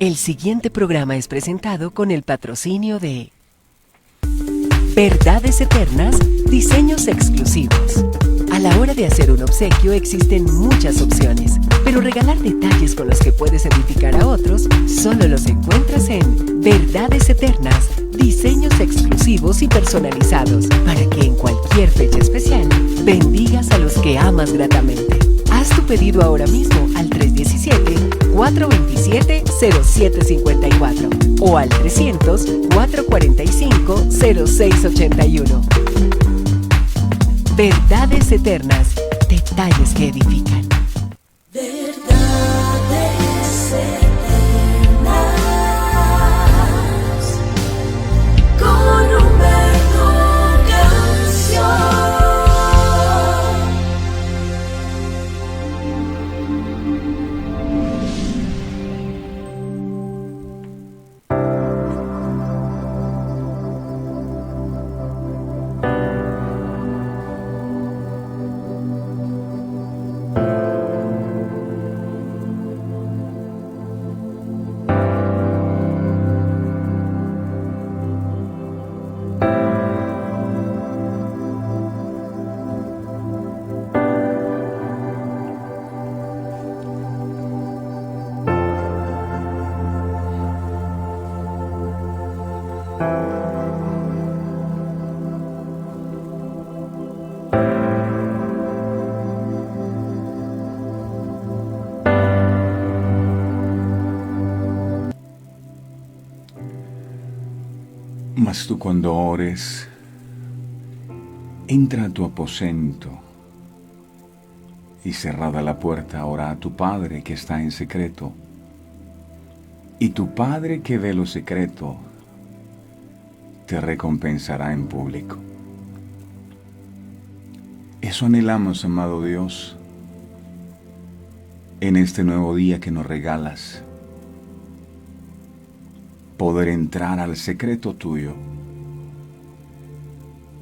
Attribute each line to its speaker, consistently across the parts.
Speaker 1: El siguiente programa es presentado con el patrocinio de Verdades Eternas, diseños exclusivos. A la hora de hacer un obsequio existen muchas opciones, pero regalar detalles con los que puedes edificar a otros solo los encuentras en Verdades Eternas, diseños exclusivos y personalizados, para que en cualquier fecha especial bendigas a los que amas gratamente. Haz tu pedido ahora mismo al 317-427-0754 o al 300-445-0681. Verdades Eternas, detalles que edifican.
Speaker 2: Verdades Eternas con Humberto Canción.
Speaker 3: Mas tú cuando ores, entra a tu aposento y cerrada la puerta, ora a tu Padre que está en secreto. Y tu Padre que ve lo secreto, te recompensará en público. Eso anhelamos, amado Dios, en este nuevo día que nos regalas. Poder entrar al secreto tuyo.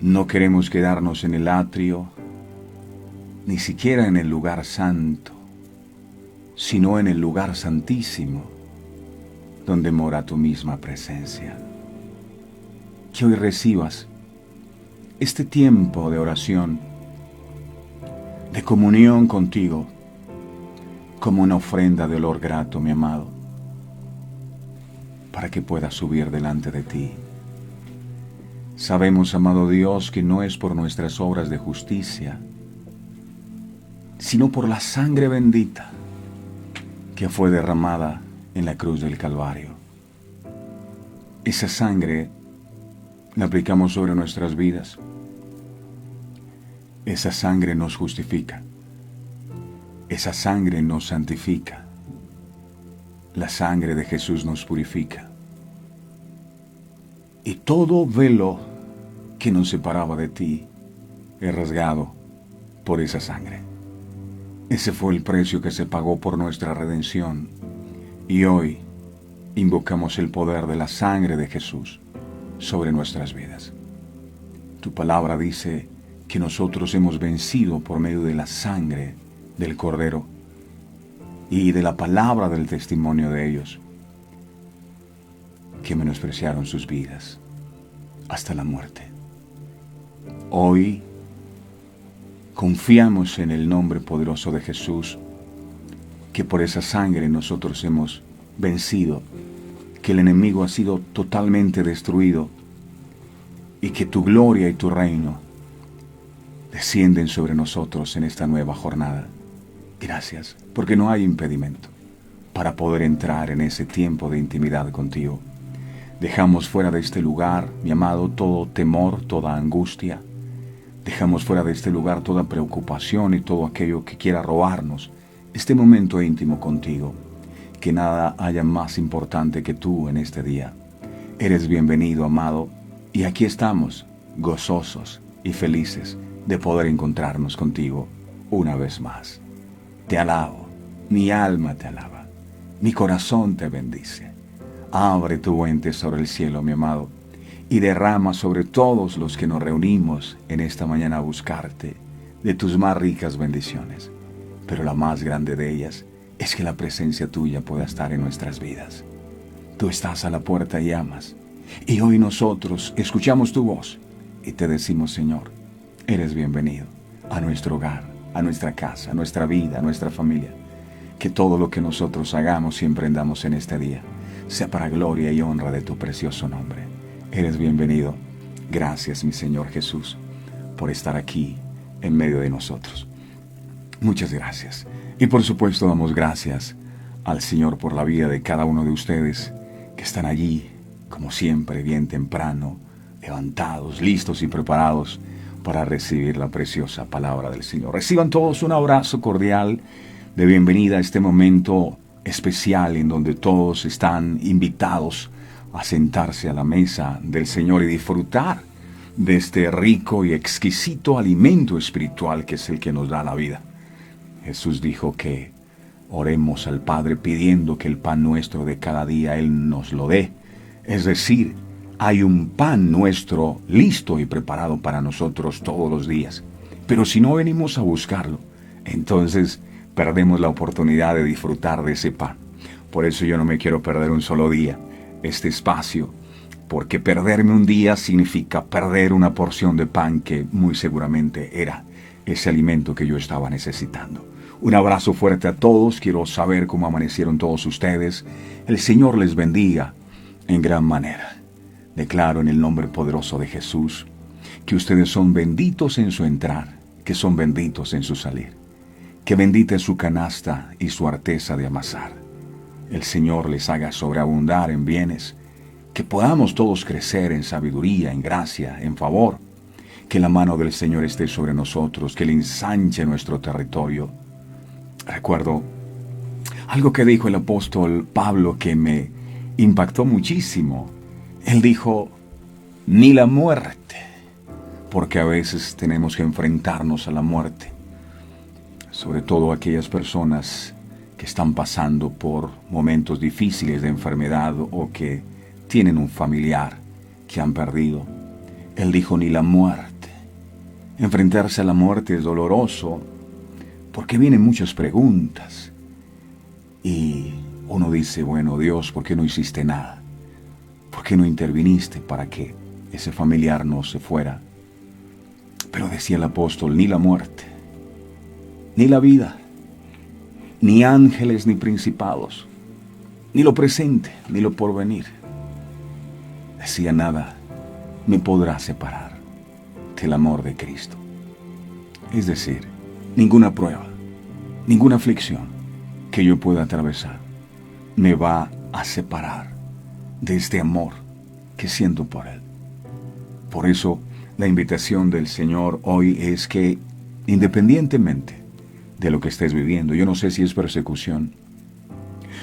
Speaker 3: No queremos quedarnos en el atrio, ni siquiera en el lugar santo, sino en el lugar santísimo, donde mora tu misma presencia. Que hoy recibas este tiempo de oración, de comunión contigo, como una ofrenda de olor grato, mi amado, para que pueda subir delante de ti. Sabemos, amado Dios, que no es por nuestras obras de justicia, sino por la sangre bendita que fue derramada en la cruz del Calvario. Esa sangre la aplicamos sobre nuestras vidas. Esa sangre nos justifica. Esa sangre nos santifica. La sangre de Jesús nos purifica. Y todo velo que nos separaba de ti es rasgado por esa sangre. Ese fue el precio que se pagó por nuestra redención. Y hoy invocamos el poder de la sangre de Jesús sobre nuestras vidas. Tu palabra dice que nosotros hemos vencido por medio de la sangre del Cordero y de la palabra del testimonio de ellos, que menospreciaron sus vidas hasta la muerte. Hoy confiamos en el nombre poderoso de Jesús, que por esa sangre nosotros hemos vencido, que el enemigo ha sido totalmente destruido y que tu gloria y tu reino descienden sobre nosotros en esta nueva jornada. Gracias, porque no hay impedimento para poder entrar en ese tiempo de intimidad contigo. Dejamos fuera de este lugar, mi amado, todo temor, toda angustia. Dejamos fuera de este lugar toda preocupación y todo aquello que quiera robarnos este momento íntimo contigo. Que nada haya más importante que tú en este día. Eres bienvenido, amado, y aquí estamos, gozosos y felices de poder encontrarnos contigo una vez más. Te alabo, mi alma te alaba, mi corazón te bendice. Abre tu buen tesoro el cielo, mi amado, y derrama sobre todos los que nos reunimos en esta mañana a buscarte de tus más ricas bendiciones. Pero la más grande de ellas es que la presencia tuya pueda estar en nuestras vidas. Tú estás a la puerta y llamas. Y hoy nosotros escuchamos tu voz y te decimos, Señor, eres bienvenido a nuestro hogar, a nuestra casa, a nuestra vida, a nuestra familia. Que todo lo que nosotros hagamos y emprendamos en este día sea para gloria y honra de tu precioso nombre. Eres bienvenido. Gracias, mi Señor Jesús, por estar aquí en medio de nosotros. Muchas gracias. Y por supuesto damos gracias al Señor por la vida de cada uno de ustedes que están allí, como siempre, bien temprano, levantados, listos y preparados para recibir la preciosa palabra del Señor. Reciban todos un abrazo cordial de bienvenida a este momento especial en donde todos están invitados a sentarse a la mesa del Señor y disfrutar de este rico y exquisito alimento espiritual que es el que nos da la vida. Jesús dijo que oremos al Padre pidiendo que el pan nuestro de cada día Él nos lo dé. Es decir, hay un pan nuestro listo y preparado para nosotros todos los días. Pero si no venimos a buscarlo, entonces perdemos la oportunidad de disfrutar de ese pan. Por eso yo no me quiero perder un solo día este espacio, porque perderme un día significa perder una porción de pan que muy seguramente era ese alimento que yo estaba necesitando. Un abrazo fuerte a todos. Quiero saber cómo amanecieron todos ustedes. El Señor les bendiga en gran manera. Declaro en el nombre poderoso de Jesús que ustedes son benditos en su entrar, que son benditos en su salir. Que bendita es su canasta y su arteza de amasar. El Señor les haga sobreabundar en bienes, que podamos todos crecer en sabiduría, en gracia, en favor. Que la mano del Señor esté sobre nosotros, que Él ensanche nuestro territorio. Recuerdo algo que dijo el apóstol Pablo que me impactó muchísimo. Él dijo, ni la muerte, porque a veces tenemos que enfrentarnos a la muerte. Sobre todo aquellas personas que están pasando por momentos difíciles de enfermedad o que tienen un familiar que han perdido. Él dijo, ni la muerte. Enfrentarse a la muerte es doloroso porque vienen muchas preguntas. Y uno dice, bueno, Dios, ¿por qué no hiciste nada? ¿Por qué no interviniste para que ese familiar no se fuera? Pero decía el apóstol, ni la muerte, ni la vida, ni ángeles ni principados, ni lo presente, ni lo porvenir. Decía, nada me podrá separar del amor de Cristo. Es decir, ninguna prueba, ninguna aflicción que yo pueda atravesar me va a separar de este amor que siento por Él. Por eso, la invitación del Señor hoy es que, independientemente de lo que estés viviendo, yo no sé si es persecución,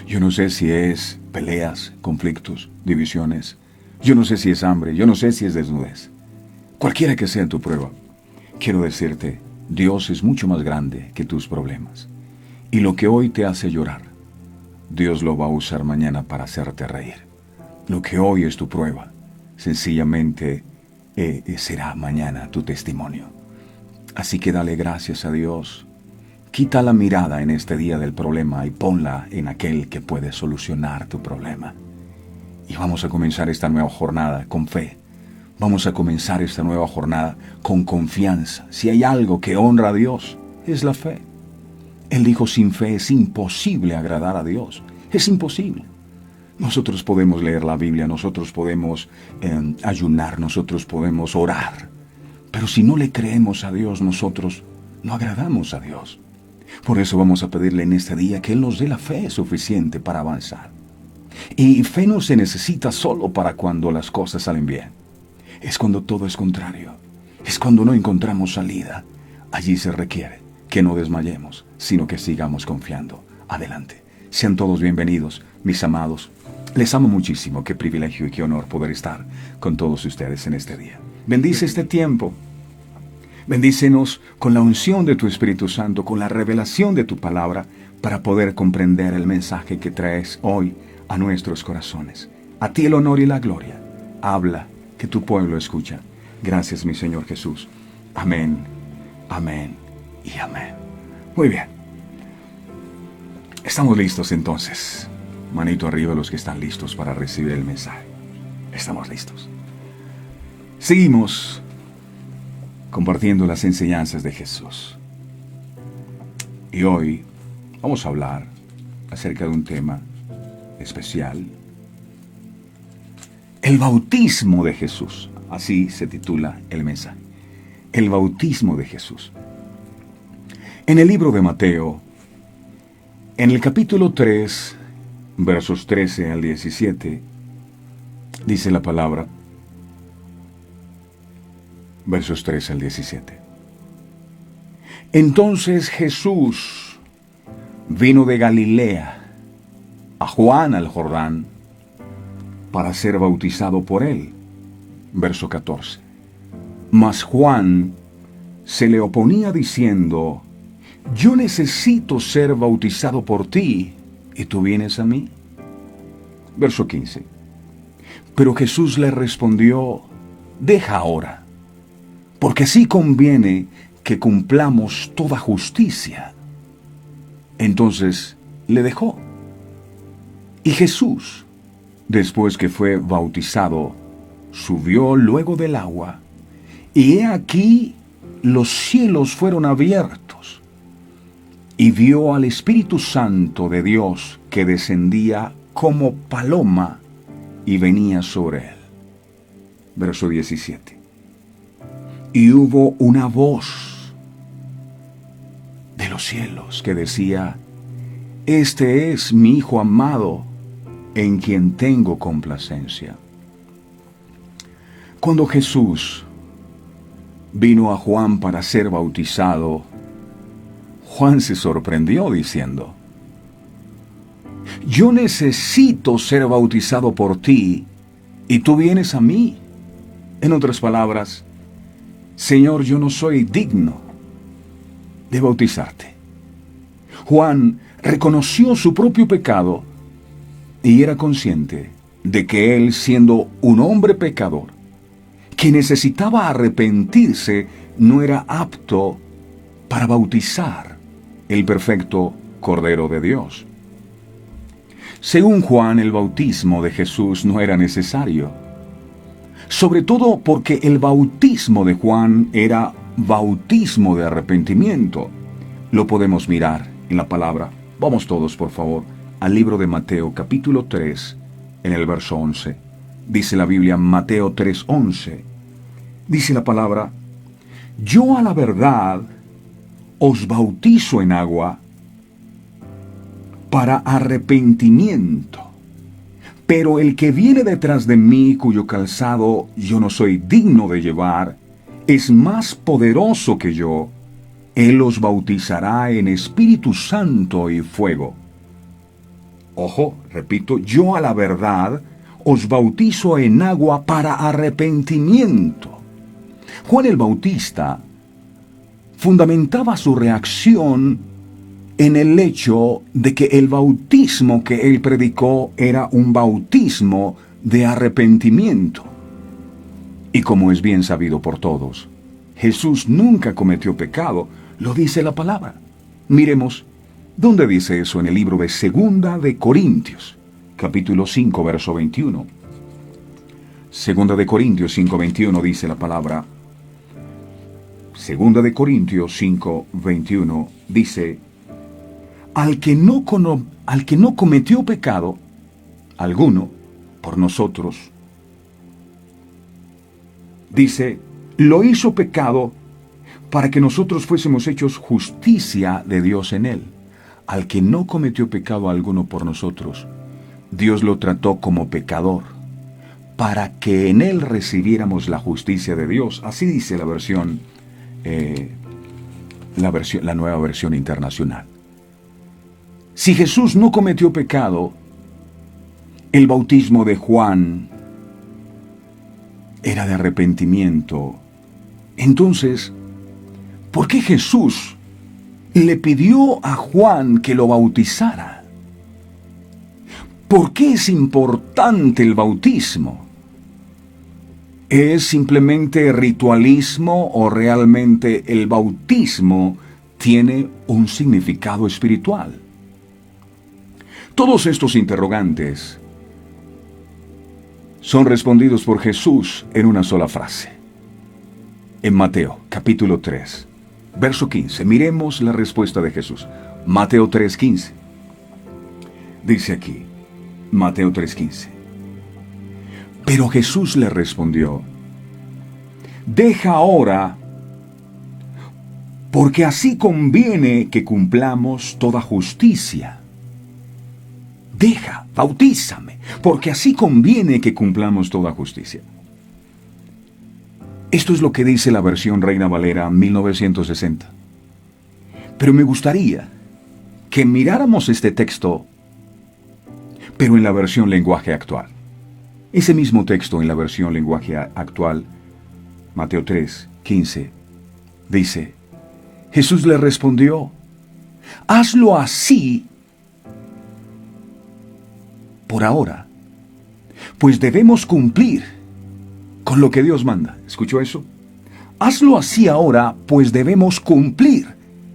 Speaker 3: yo no sé si es peleas, conflictos, divisiones, yo no sé si es hambre, yo no sé si es desnudez. Cualquiera que sea tu prueba, quiero decirte, Dios es mucho más grande que tus problemas. Y lo que hoy te hace llorar, Dios lo va a usar mañana para hacerte reír. Lo que hoy es tu prueba, sencillamente será mañana tu testimonio. Así que dale gracias a Dios. Quita la mirada en este día del problema y ponla en aquel que puede solucionar tu problema. Y vamos a comenzar esta nueva jornada con fe. Vamos a comenzar esta nueva jornada con confianza. Si hay algo que honra a Dios, es la fe. Él dijo, sin fe es imposible agradar a Dios. Es imposible. Nosotros podemos leer la Biblia, nosotros podemos ayunar, nosotros podemos orar. Pero si no le creemos a Dios, nosotros no agradamos a Dios. Por eso vamos a pedirle en este día que Él nos dé la fe suficiente para avanzar. Y fe no se necesita solo para cuando las cosas salen bien. Es cuando todo es contrario. Es cuando no encontramos salida. Allí se requiere que no desmayemos, sino que sigamos confiando. Adelante. Sean todos bienvenidos, mis amados. Les amo muchísimo. Qué privilegio y qué honor poder estar con todos ustedes en este día. Bendice este tiempo. Bendícenos con la unción de tu Espíritu Santo, con la revelación de tu palabra, para poder comprender el mensaje que traes hoy a nuestros corazones. A ti el honor y la gloria. Habla, que tu pueblo escucha. Gracias, mi Señor Jesús. Amén, amén y amén. Muy bien. Estamos listos entonces Manito arriba los que están listos para recibir el mensaje. Estamos listos. Seguimos compartiendo las enseñanzas de Jesús. Y hoy vamos a hablar acerca de un tema especial. El bautismo de Jesús. Así se titula el mensaje. El bautismo de Jesús. En el libro de Mateo, en el capítulo 3, versos 13 al 17, dice la palabra, versos 13 al 17. Entonces Jesús vino de Galilea a Juan al Jordán para ser bautizado por él. Verso 14. Mas Juan se le oponía diciendo, yo necesito ser bautizado por ti, ¿y tú vienes a mí? Verso 15. Pero Jesús le respondió, deja ahora, porque así conviene que cumplamos toda justicia. Entonces le dejó. Y Jesús, después que fue bautizado, subió luego del agua, y he aquí los cielos fueron abiertos, y vio al Espíritu Santo de Dios que descendía como paloma y venía sobre él. Verso 17. Y hubo una voz de los cielos que decía, este es mi Hijo amado, en quien tengo complacencia. Cuando Jesús vino a Juan para ser bautizado, Juan se sorprendió diciendo, yo necesito ser bautizado por ti, y tú vienes a mí. En otras palabras, Señor, yo no soy digno de bautizarte. Juan reconoció su propio pecado y era consciente de que él, siendo un hombre pecador, que necesitaba arrepentirse, no era apto para bautizar el perfecto Cordero de Dios. Según Juan, el bautismo de Jesús no era necesario, sobre todo porque el bautismo de Juan era bautismo de arrepentimiento. Lo podemos mirar en la palabra. Vamos todos, por favor, al libro de Mateo, capítulo 3, en el verso 11. Dice la Biblia, Mateo 3:11. Dice la palabra, yo a la verdad os bautizo en agua para arrepentimiento, pero el que viene detrás de mí, cuyo calzado yo no soy digno de llevar, es más poderoso que yo. Él os bautizará en Espíritu Santo y fuego. Ojo, repito, yo a la verdad os bautizo en agua para arrepentimiento. Juan el Bautista fundamentaba su reacción en el hecho de que el bautismo que él predicó era un bautismo de arrepentimiento. Y como es bien sabido por todos, Jesús nunca cometió pecado, lo dice la palabra. Miremos, ¿dónde dice eso? En el libro de Segunda de Corintios, capítulo 5, verso 21. Segunda de Corintios 5, 21 dice la palabra. Segunda de Corintios 5, 21 dice, al que no cometió pecado alguno por nosotros, dice, lo hizo pecado para que nosotros fuésemos hechos justicia de Dios en él. Al que no cometió pecado alguno por nosotros, Dios lo trató como pecador, para que en él recibiéramos la justicia de Dios. Así dice la nueva versión internacional. Si Jesús no cometió pecado, el bautismo de Juan era de arrepentimiento. Entonces, ¿por qué Jesús le pidió a Juan que lo bautizara? ¿Por qué es importante el bautismo? ¿Es simplemente ritualismo o realmente el bautismo tiene un significado espiritual? Todos estos interrogantes son respondidos por Jesús en una sola frase. En Mateo, capítulo 3, verso 15. Miremos la respuesta de Jesús. Mateo 3:15. Dice aquí, Mateo 3:15. Pero Jesús le respondió: deja ahora, porque así conviene que cumplamos toda justicia. Deja, bautízame, porque así conviene que cumplamos toda justicia. Esto es lo que dice la versión Reina Valera 1960. Pero me gustaría que miráramos este texto, pero en la versión lenguaje actual. Ese mismo texto en la versión lenguaje actual, Mateo 3:15, dice: Jesús le respondió: hazlo así por ahora, pues debemos cumplir con lo que Dios manda. ¿Escuchó eso? Hazlo así ahora, pues debemos cumplir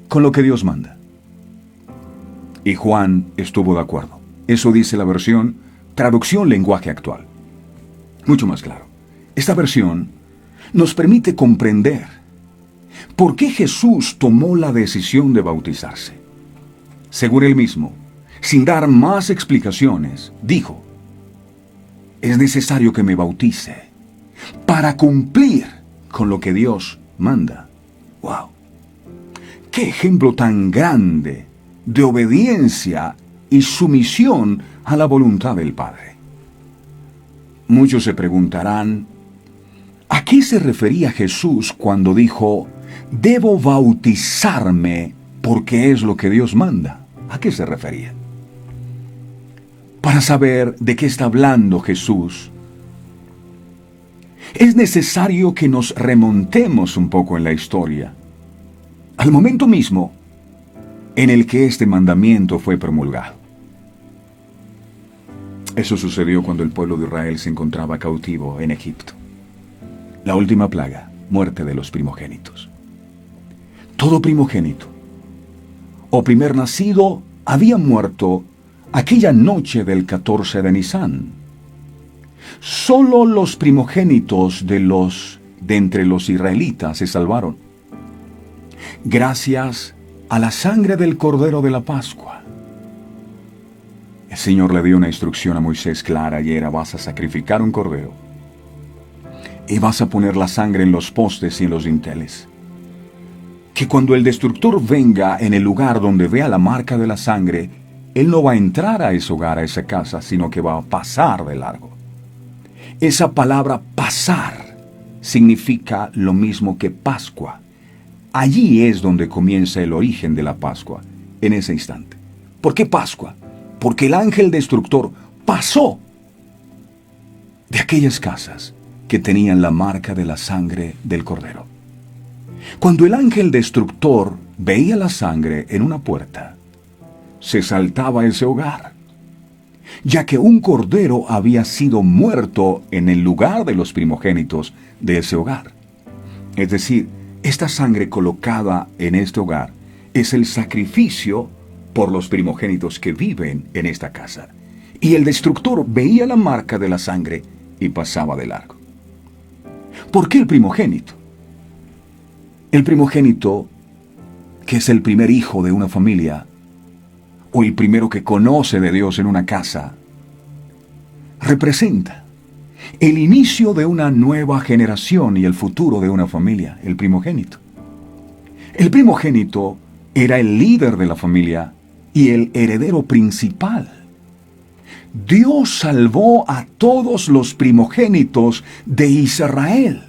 Speaker 3: con lo que Dios manda. Y Juan estuvo de acuerdo. Eso dice la versión traducción lenguaje actual. Mucho más claro. Esta versión nos permite comprender por qué Jesús tomó la decisión de bautizarse. Según él mismo, sin dar más explicaciones, dijo: es necesario que me bautice para cumplir con lo que Dios manda. ¡Wow! ¡Qué ejemplo tan grande de obediencia y sumisión a la voluntad del Padre! Muchos se preguntarán, ¿a qué se refería Jesús cuando dijo: debo bautizarme porque es lo que Dios manda? ¿A qué se refería? Para saber de qué está hablando Jesús, es necesario que nos remontemos un poco en la historia, al momento mismo en el que este mandamiento fue promulgado. Eso sucedió cuando el pueblo de Israel se encontraba cautivo en Egipto. La última plaga, muerte de los primogénitos. Todo primogénito o primer nacido había muerto aquella noche del 14 de Nisán. Solo los primogénitos de entre los israelitas se salvaron, gracias a la sangre del Cordero de la Pascua. El Señor le dio una instrucción a Moisés clara y era: vas a sacrificar un cordero y vas a poner la sangre en los postes y en los dinteles. Que cuando el destructor venga en el lugar donde vea la marca de la sangre, él no va a entrar a ese hogar, a esa casa, sino que va a pasar de largo. Esa palabra pasar significa lo mismo que Pascua. Allí es donde comienza el origen de la Pascua, en ese instante. ¿Por qué Pascua? Porque el ángel destructor pasó de aquellas casas que tenían la marca de la sangre del Cordero. Cuando el ángel destructor veía la sangre en una puerta, se saltaba ese hogar, ya que un cordero había sido muerto en el lugar de los primogénitos de ese hogar. Es decir, esta sangre colocada en este hogar es el sacrificio por los primogénitos que viven en esta casa. Y el destructor veía la marca de la sangre y pasaba de largo. ¿Por qué el primogénito? El primogénito, que es el primer hijo de una familia, o el primero que conoce de Dios en una casa, representa el inicio de una nueva generación y el futuro de una familia, el primogénito. El primogénito era el líder de la familia y el heredero principal. Dios salvó a todos los primogénitos de Israel.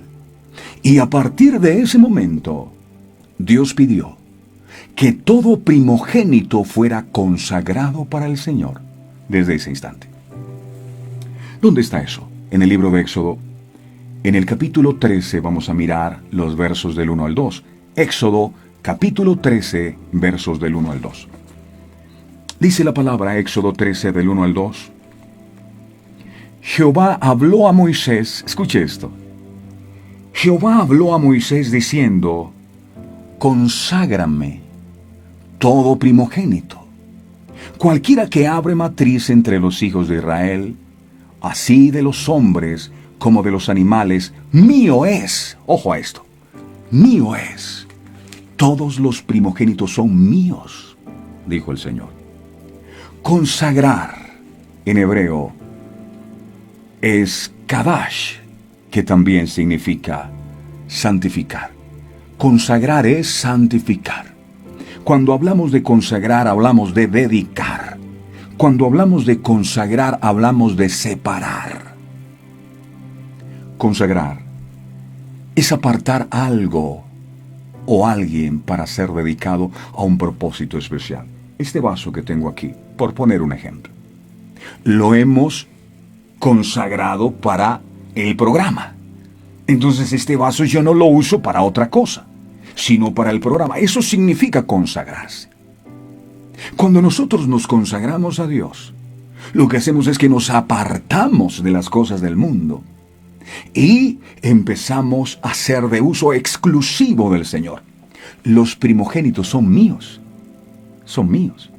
Speaker 3: Y a partir de ese momento, Dios pidió que todo primogénito fuera consagrado para el Señor desde ese instante. ¿Dónde está eso? En el libro de Éxodo, en el capítulo 13, vamos a mirar los versos del 1 al 2. Éxodo, capítulo 13, versos del 1 al 2. Dice la palabra, Éxodo 13, del 1 al 2. Jehová habló a Moisés, escuche esto. Jehová habló a Moisés diciendo: conságrame todo primogénito, Cualquiera que abre matriz entre los hijos de Israel, así de los hombres como de los animales, mío es. Ojo a esto. Mío es. Todos los primogénitos son míos, dijo el Señor. Consagrar en hebreo es kadash, que también significa santificar. Consagrar es santificar. Cuando hablamos de consagrar, hablamos de dedicar. Cuando hablamos de consagrar, hablamos de separar. Consagrar es apartar algo o alguien para ser dedicado a un propósito especial. Este vaso que tengo aquí, por poner un ejemplo, lo hemos consagrado para el programa. Entonces este vaso yo no lo uso para otra cosa, sino para el programa. Eso significa consagrarse. Cuando nosotros nos consagramos a Dios, lo que hacemos es que nos apartamos de las cosas del mundo y empezamos a ser de uso exclusivo del Señor. Los primogénitos son míos. Son míos.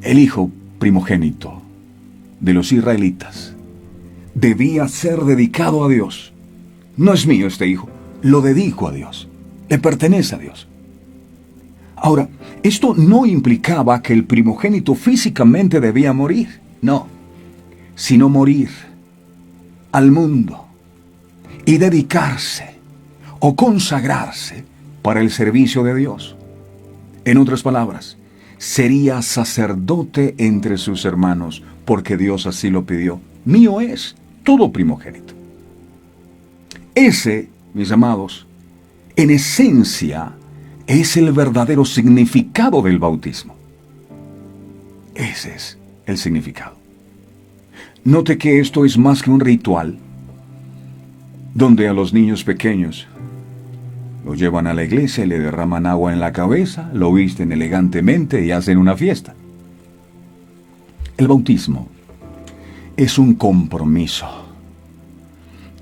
Speaker 3: El hijo primogénito de los israelitas debía ser dedicado a Dios. No es mío este hijo, lo dedico a Dios. Le pertenece a Dios. Ahora, esto no implicaba que el primogénito físicamente debía morir. No. Sino morir al mundo y dedicarse o consagrarse para el servicio de Dios. En otras palabras, sería sacerdote entre sus hermanos, porque Dios así lo pidió. Mío es todo primogénito. Ese, mis amados, en esencia, es el verdadero significado del bautismo. Ese es el significado. Note que esto es más que un ritual, donde a los niños pequeños lo llevan a la iglesia y le derraman agua en la cabeza, lo visten elegantemente y hacen una fiesta. El bautismo es un compromiso.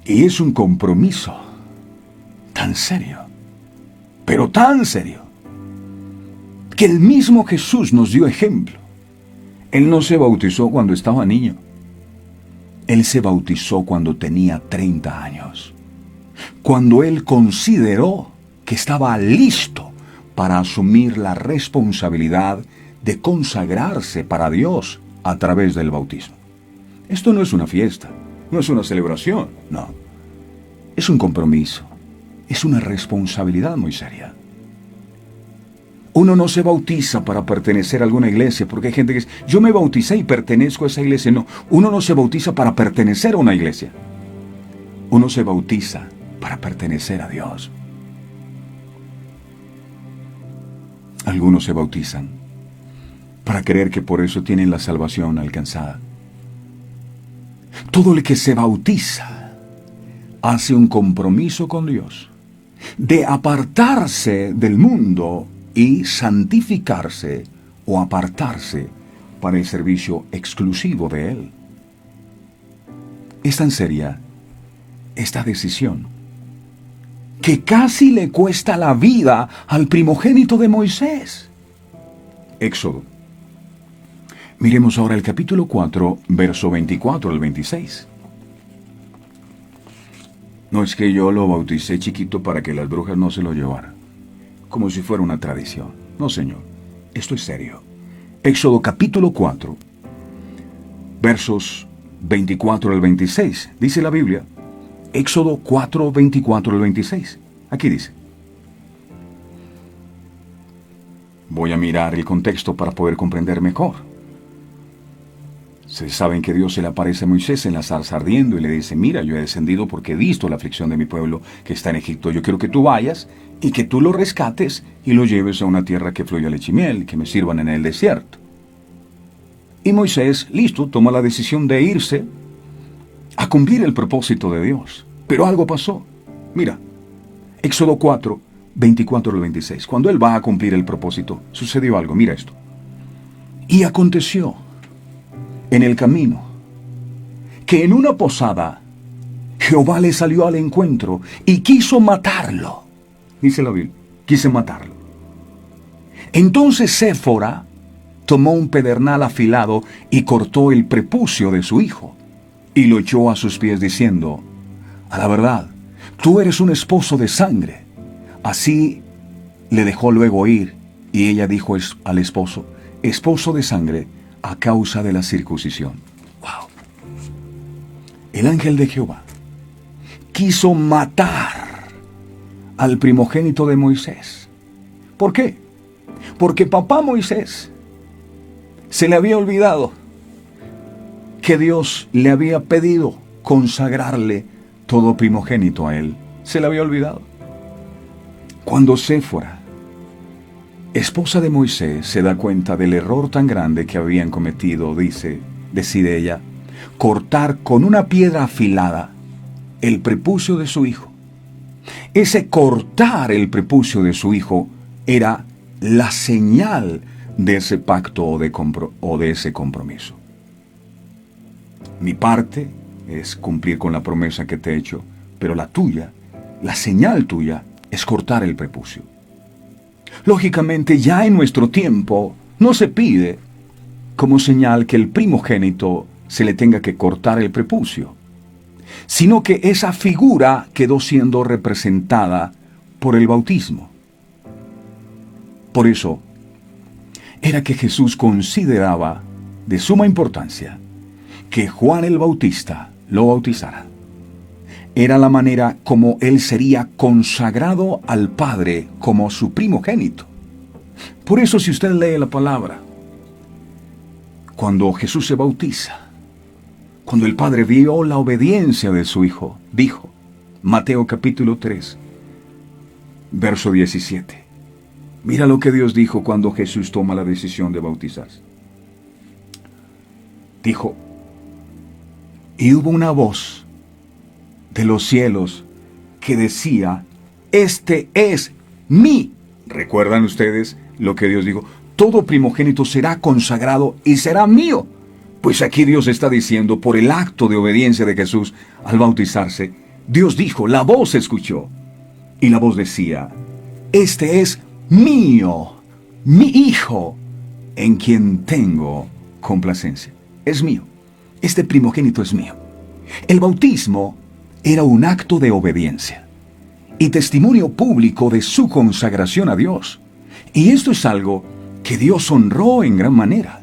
Speaker 3: Y es un compromiso tan serio, pero tan serio, que el mismo Jesús nos dio ejemplo. Él no se bautizó cuando estaba niño. Él se bautizó cuando tenía 30 años. Cuando él consideró que estaba listo para asumir la responsabilidad de consagrarse para Dios a través del bautismo. Esto no es una fiesta, no es una celebración, no. Es un compromiso, es una responsabilidad muy seria. Uno no se bautiza para pertenecer a alguna iglesia, porque hay gente que dice, yo me bauticé y pertenezco a esa iglesia. No, uno no se bautiza para pertenecer a una iglesia. Uno se bautiza para pertenecer a Dios. Algunos se bautizan para creer que por eso tienen la salvación alcanzada. Todo el que se bautiza hace un compromiso con Dios de apartarse del mundo y santificarse o apartarse para el servicio exclusivo de Él. Es tan seria esta decisión que casi le cuesta la vida al primogénito de Moisés. Éxodo. Miremos ahora el capítulo 4, verso 24 al 26. No es que yo lo bauticé chiquito para que las brujas no se lo llevaran, como si fuera una tradición. No, Señor, esto es serio. Éxodo capítulo 4, versos 24 al 26. Dice la Biblia, Éxodo 4, 24 al 26. Aquí dice. Voy a mirar el contexto para poder comprender mejor. Se saben que Dios se le aparece a Moisés en la zarza ardiendo y le dice, mira, yo he descendido porque he visto la aflicción de mi pueblo que está en Egipto. Yo quiero que tú vayas y que tú lo rescates y lo lleves a una tierra que fluya leche y miel, que me sirvan en el desierto. Y Moisés, listo, toma la decisión de irse a cumplir el propósito de Dios. Pero algo pasó. Mira, Éxodo 4, 24 al 26. Cuando él va a cumplir el propósito, sucedió algo. Mira esto. Y aconteció en el camino que en una posada Jehová le salió al encuentro y quiso matarlo. Dice la Biblia, quise matarlo. Entonces Séfora tomó un pedernal afilado y cortó el prepucio de su hijo, y lo echó a sus pies diciendo: a la verdad, tú eres un esposo de sangre. Así le dejó luego ir, y ella dijo al esposo: esposo de sangre, a causa de la circuncisión. ¡Wow! El ángel de Jehová quiso matar al primogénito de Moisés. ¿Por qué? Porque papá Moisés se le había olvidado que Dios le había pedido consagrarle todo primogénito a él. Se le había olvidado. Cuando Séfora, esposa de Moisés, se da cuenta del error tan grande que habían cometido, decide ella cortar con una piedra afilada el prepucio de su hijo. Ese cortar el prepucio de su hijo era la señal de ese pacto o de ese compromiso. Mi parte es cumplir con la promesa que te he hecho, pero la tuya, la señal tuya, es cortar el prepucio. Lógicamente, ya en nuestro tiempo no se pide como señal que el primogénito se le tenga que cortar el prepucio, sino que esa figura quedó siendo representada por el bautismo. Por eso, era que Jesús consideraba de suma importancia que Juan el Bautista lo bautizara. Era la manera como él sería consagrado al Padre como su primogénito. Por eso, si usted lee la palabra, cuando Jesús se bautiza, cuando el Padre vio la obediencia de su Hijo, dijo, Mateo capítulo 3, verso 17. Mira lo que Dios dijo cuando Jesús toma la decisión de bautizarse. Dijo: y hubo una voz de los cielos que decía: este es mi. ¿Recuerdan ustedes lo que Dios dijo? Todo primogénito será consagrado y será mío. Pues aquí Dios está diciendo, por el acto de obediencia de Jesús al bautizarse, Dios dijo, la voz se escuchó, y la voz decía: este es mío, mi Hijo, en quien tengo complacencia. Es mío. Este primogénito es mío. El bautismo era un acto de obediencia y testimonio público de su consagración a Dios. Y esto es algo que Dios honró en gran manera,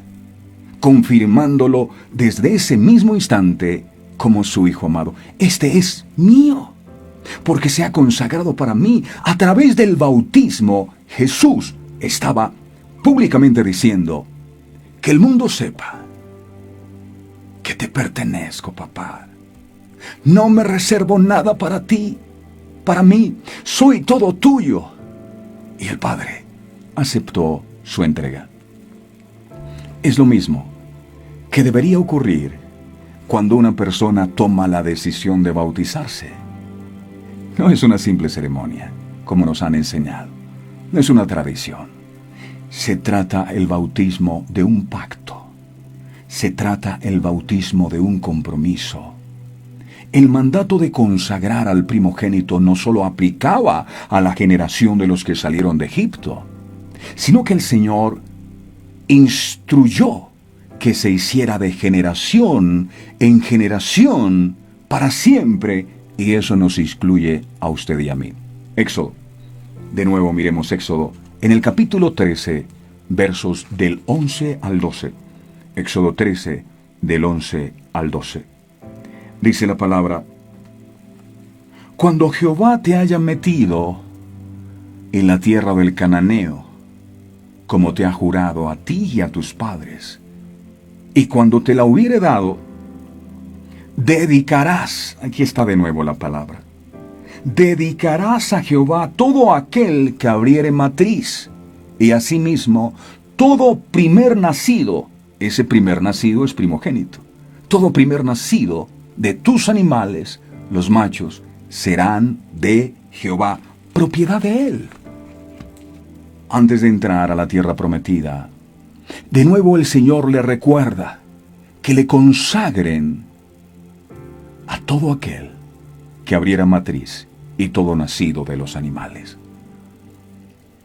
Speaker 3: confirmándolo desde ese mismo instante como su Hijo amado. Este es mío, porque se ha consagrado para mí. A través del bautismo, Jesús estaba públicamente diciendo: que el mundo sepa que te pertenezco, papá. No me reservo nada para ti, para mí. Soy todo tuyo. Y el Padre aceptó su entrega. Es lo mismo que debería ocurrir cuando una persona toma la decisión de bautizarse. No es una simple ceremonia, como nos han enseñado. No es una tradición. Se trata el bautismo de un pacto. Se trata el bautismo de un compromiso. El mandato de consagrar al primogénito no solo aplicaba a la generación de los que salieron de Egipto, sino que el Señor instruyó que se hiciera de generación en generación para siempre, y eso nos excluye a usted y a mí. Éxodo. De nuevo miremos Éxodo en el capítulo 13, versos del 11 al 12. Éxodo 13, del 11 al 12. Dice la palabra: cuando Jehová te haya metido en la tierra del cananeo, como te ha jurado a ti y a tus padres, y cuando te la hubiere dado, dedicarás, aquí está de nuevo la palabra, dedicarás a Jehová todo aquel que abriere matriz, y asimismo todo primer nacido. Ese primer nacido es primogénito. Todo primer nacido de tus animales, los machos, serán de Jehová, propiedad de él. Antes de entrar a la tierra prometida, de nuevo el Señor le recuerda que le consagren a todo aquel que abriera matriz y todo nacido de los animales.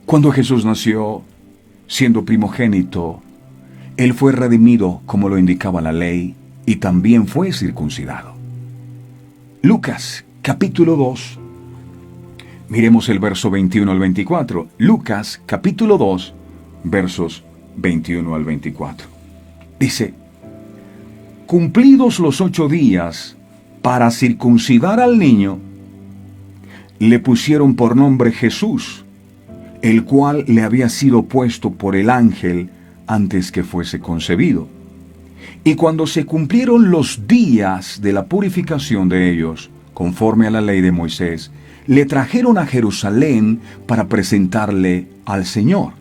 Speaker 3: Cuando Jesús nació, siendo primogénito, él fue redimido como lo indicaba la ley y también fue circuncidado. Lucas capítulo 2. Miremos el verso 21 al 24. Lucas capítulo 2, versos 21 al 24. Dice: cumplidos los 8 días para circuncidar al niño, le pusieron por nombre Jesús, el cual le había sido puesto por el ángel antes que fuese concebido. Y cuando se cumplieron los días de la purificación de ellos, conforme a la ley de Moisés, le trajeron a Jerusalén para presentarle al Señor.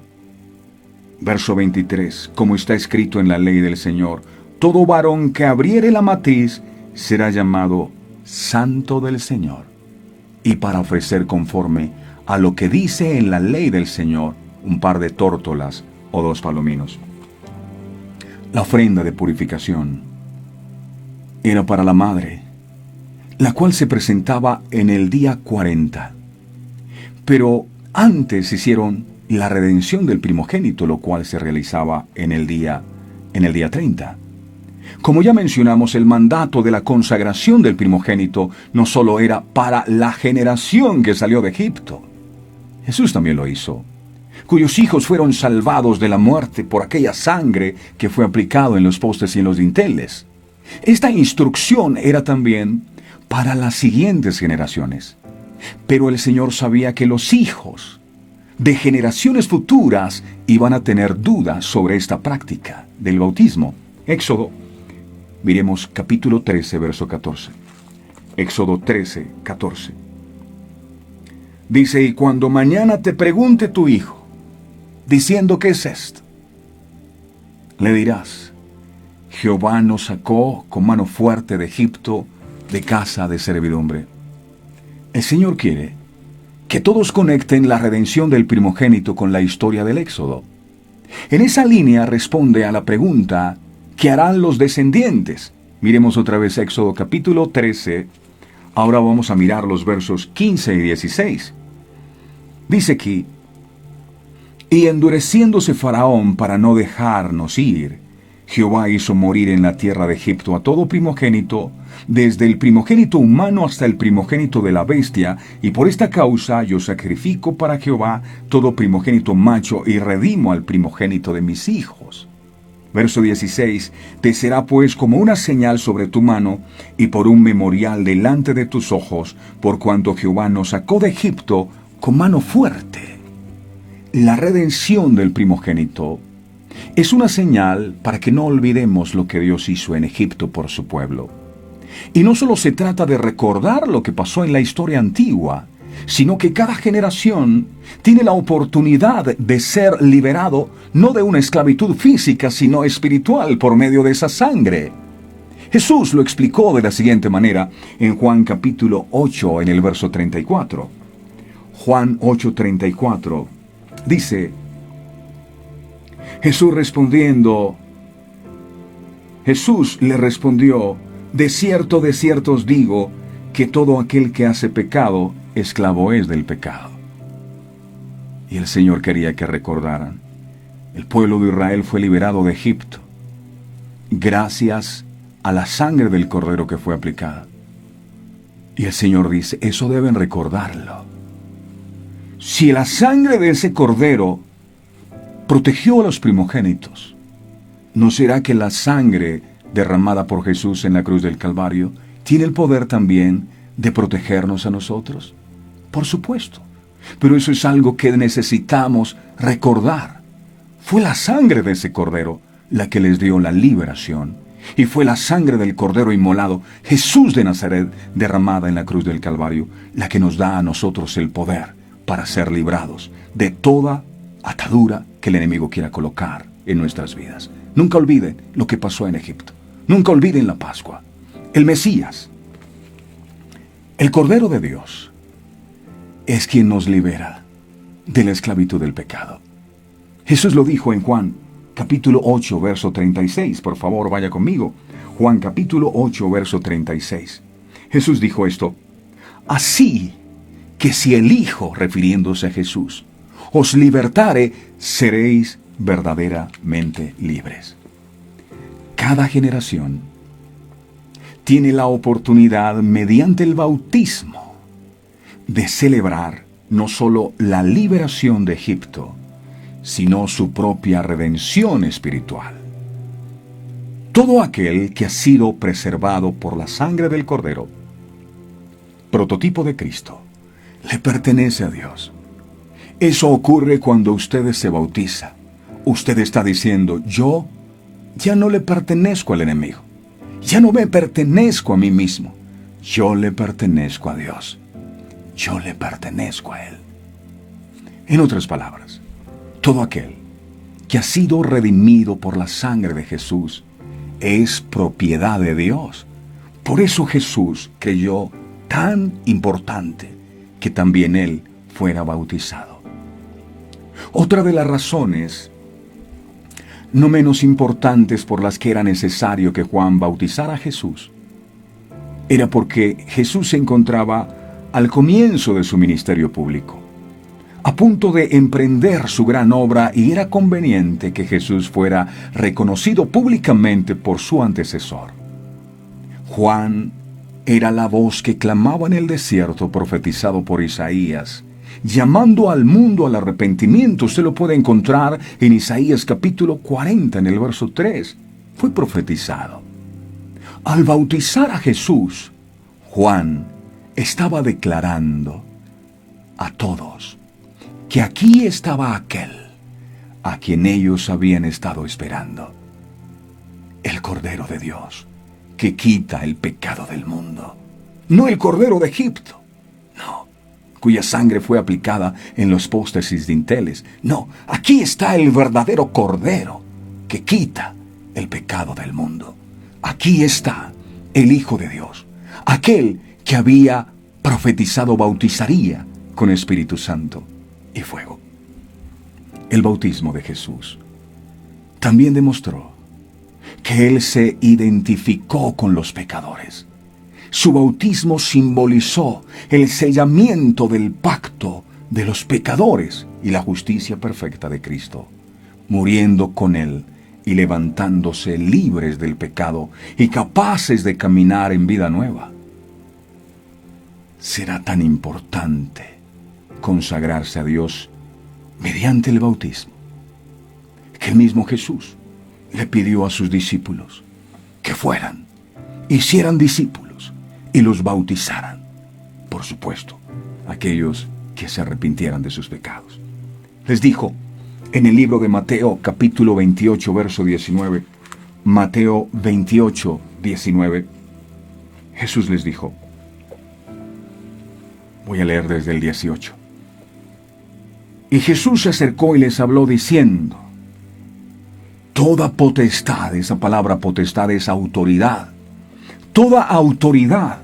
Speaker 3: Verso 23, como está escrito en la ley del Señor: todo varón que abriere la matriz será llamado santo del Señor. Y para ofrecer conforme a lo que dice en la ley del Señor, un par de tórtolas o 2 palominos. La ofrenda de purificación era para la madre, la cual se presentaba en el día 40. Pero antes hicieron la redención del primogénito, lo cual se realizaba en el día 30. Como ya mencionamos, el mandato de la consagración del primogénito no solo era para la generación que salió de Egipto. Jesús también lo hizo, cuyos hijos fueron salvados de la muerte por aquella sangre que fue aplicado en los postes y en los dinteles. Esta instrucción era también para las siguientes generaciones. Pero el Señor sabía que los hijos de generaciones futuras iban a tener dudas sobre esta práctica del bautismo. Éxodo, miremos capítulo 13, verso 14. Éxodo 13, 14. Dice: y cuando mañana te pregunte tu hijo, diciendo: ¿qué es esto?, le dirás: Jehová nos sacó con mano fuerte de Egipto, de casa de servidumbre. El Señor quiere que todos conecten la redención del primogénito con la historia del Éxodo. En esa línea responde a la pregunta: ¿qué harán los descendientes? Miremos otra vez Éxodo capítulo 13. Ahora vamos a mirar los versos 15 y 16. Dice aquí: y endureciéndose Faraón para no dejarnos ir, Jehová hizo morir en la tierra de Egipto a todo primogénito, desde el primogénito humano hasta el primogénito de la bestia, y por esta causa yo sacrifico para Jehová todo primogénito macho y redimo al primogénito de mis hijos. Verso 16, te será pues como una señal sobre tu mano y por un memorial delante de tus ojos, por cuanto Jehová nos sacó de Egipto con mano fuerte. La redención del primogénito es una señal para que no olvidemos lo que Dios hizo en Egipto por su pueblo. Y no solo se trata de recordar lo que pasó en la historia antigua, sino que cada generación tiene la oportunidad de ser liberado no de una esclavitud física, sino espiritual por medio de esa sangre. Jesús lo explicó de la siguiente manera en Juan capítulo 8, en el verso 34. Juan 8:34 dice: Jesús le respondió: de cierto os digo, que todo aquel que hace pecado, esclavo es del pecado. Y el Señor quería que recordaran: el pueblo de Israel fue liberado de Egipto gracias a la sangre del cordero que fue aplicada. Y el Señor dice: eso deben recordarlo. Si la sangre de ese cordero protegió a los primogénitos, ¿no será que la sangre derramada por Jesús en la cruz del Calvario tiene el poder también de protegernos a nosotros? Por supuesto, pero eso es algo que necesitamos recordar. Fue la sangre de ese cordero la que les dio la liberación, y fue la sangre del cordero inmolado, Jesús de Nazaret, derramada en la cruz del Calvario, la que nos da a nosotros el poder para ser librados de toda atadura que el enemigo quiera colocar en nuestras vidas. Nunca olviden lo que pasó en Egipto. Nunca olviden la Pascua. El Mesías, el Cordero de Dios, es quien nos libera de la esclavitud del pecado. Jesús lo dijo en Juan capítulo 8, verso 36. Por favor, vaya conmigo. Juan capítulo 8, verso 36. Jesús dijo esto: así que si el Hijo, refiriéndose a Jesús, os libertare, seréis verdaderamente libres. Cada generación tiene la oportunidad, mediante el bautismo, de celebrar no solo la liberación de Egipto, sino su propia redención espiritual. Todo aquel que ha sido preservado por la sangre del Cordero, prototipo de Cristo, le pertenece a Dios. Eso ocurre cuando usted se bautiza. Usted está diciendo: yo ya no le pertenezco al enemigo. Ya no me pertenezco a mí mismo. Yo le pertenezco a Dios. Yo le pertenezco a Él. En otras palabras, todo aquel que ha sido redimido por la sangre de Jesús es propiedad de Dios. Por eso Jesús creyó tan importante que también Él fuera bautizado. Otra de las razones no menos importantes por las que era necesario que Juan bautizara a Jesús era porque Jesús se encontraba al comienzo de su ministerio público, a punto de emprender su gran obra, y era conveniente que Jesús fuera reconocido públicamente por su antecesor. Juan era la voz que clamaba en el desierto, profetizado por Isaías, llamando al mundo al arrepentimiento. Usted lo puede encontrar en Isaías capítulo 40, en el verso 3. Fue profetizado. Al bautizar a Jesús, Juan estaba declarando a todos que aquí estaba aquel a quien ellos habían estado esperando, el Cordero de Dios, que quita el pecado del mundo. No el Cordero de Egipto, no, cuya sangre fue aplicada en los postes dinteles. No, aquí está el verdadero Cordero que quita el pecado del mundo. Aquí está el Hijo de Dios, aquel que había profetizado bautizaría con Espíritu Santo y fuego. El bautismo de Jesús también demostró que Él se identificó con los pecadores. Su bautismo simbolizó el sellamiento del pacto de los pecadores y la justicia perfecta de Cristo, muriendo con Él y levantándose libres del pecado y capaces de caminar en vida nueva. Será tan importante consagrarse a Dios mediante el bautismo que el mismo Jesús le pidió a sus discípulos que fueran, hicieran discípulos y los bautizaran. Por supuesto, aquellos que se arrepintieran de sus pecados. Les dijo en el libro de Mateo capítulo 28 verso 19, Mateo 28, 19, Jesús les dijo, voy a leer desde el 18. Y Jesús se acercó y les habló diciendo, toda potestad, esa palabra potestad es autoridad, toda autoridad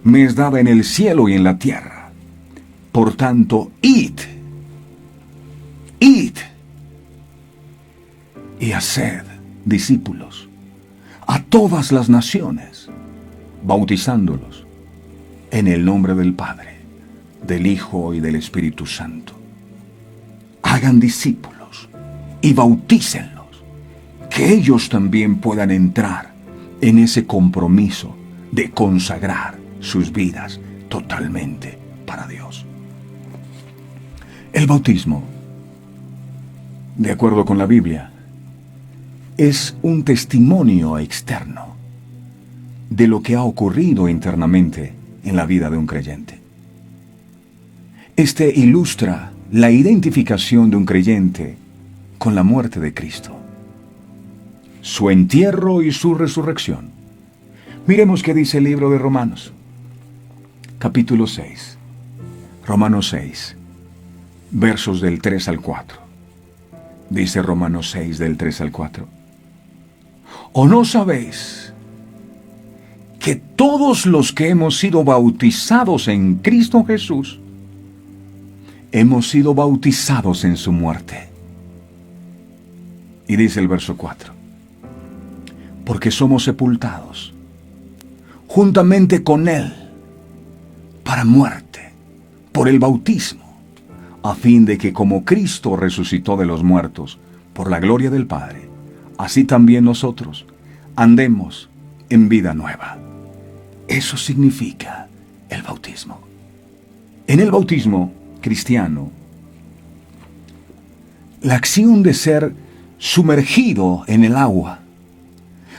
Speaker 3: me es dada en el cielo y en la tierra. Por tanto, id y haced discípulos a todas las naciones, bautizándolos en el nombre del Padre, del Hijo y del Espíritu Santo. Hagan discípulos y bautícenlos, que ellos también puedan entrar en ese compromiso de consagrar sus vidas totalmente para Dios. El bautismo, de acuerdo con la Biblia, es un testimonio externo de lo que ha ocurrido internamente en la vida de un creyente. Este ilustra la identificación de un creyente con la muerte de Cristo, su entierro y su resurrección. Miremos qué dice el libro de Romanos, capítulo 6. Romanos 6, versos del 3 al 4. Dice Romanos 6, del 3 al 4. ¿O no sabéis que todos los que hemos sido bautizados en Cristo Jesús, hemos sido bautizados en su muerte? Y dice el verso 4, porque somos sepultados juntamente con Él para muerte por el bautismo, a fin de que como Cristo resucitó de los muertos por la gloria del Padre, así también nosotros andemos en vida nueva. Eso significa el bautismo. En el bautismo cristiano, la acción de ser sumergido en el agua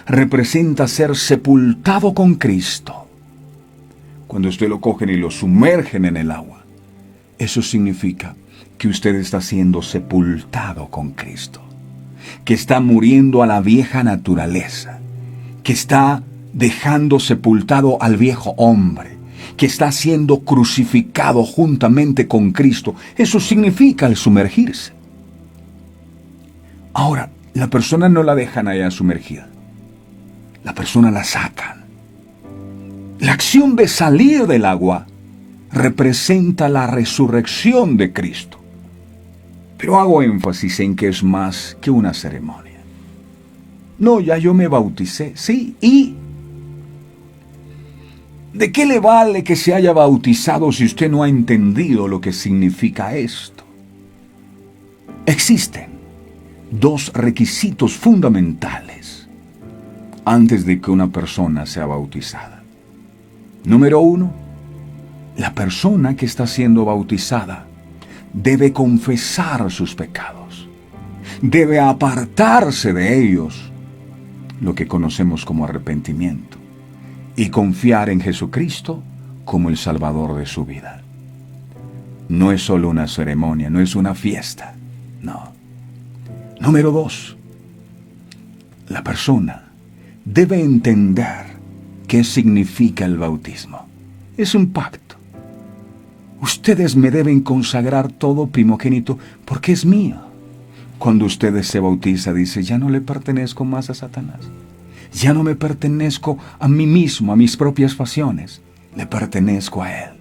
Speaker 3: representa ser sepultado con Cristo. Cuando usted lo cogen y lo sumergen en el agua, eso significa que usted está siendo sepultado con Cristo, que está muriendo a la vieja naturaleza, que está dejando sepultado al viejo hombre, que está siendo crucificado juntamente con Cristo. Eso significa el sumergirse. Ahora, la persona no la dejan allá sumergida. La persona la sacan. La acción de salir del agua representa la resurrección de Cristo. Pero hago énfasis en que es más que una ceremonia. No, ya yo me bauticé, sí, ¿y de qué le vale que se haya bautizado si usted no ha entendido lo que significa esto? Existen dos requisitos fundamentales antes de que una persona sea bautizada. Número 1, la persona que está siendo bautizada debe confesar sus pecados, debe apartarse de ellos, lo que conocemos como arrepentimiento, y confiar en Jesucristo como el Salvador de su vida. No es solo una ceremonia, no es una fiesta, no. Número 2, la persona debe entender qué significa el bautismo. Es un pacto. Ustedes me deben consagrar todo primogénito porque es mío. Cuando ustedes se bautiza, dice, ya no le pertenezco más a Satanás. Ya no me pertenezco a mí mismo, a mis propias pasiones. Le pertenezco a Él.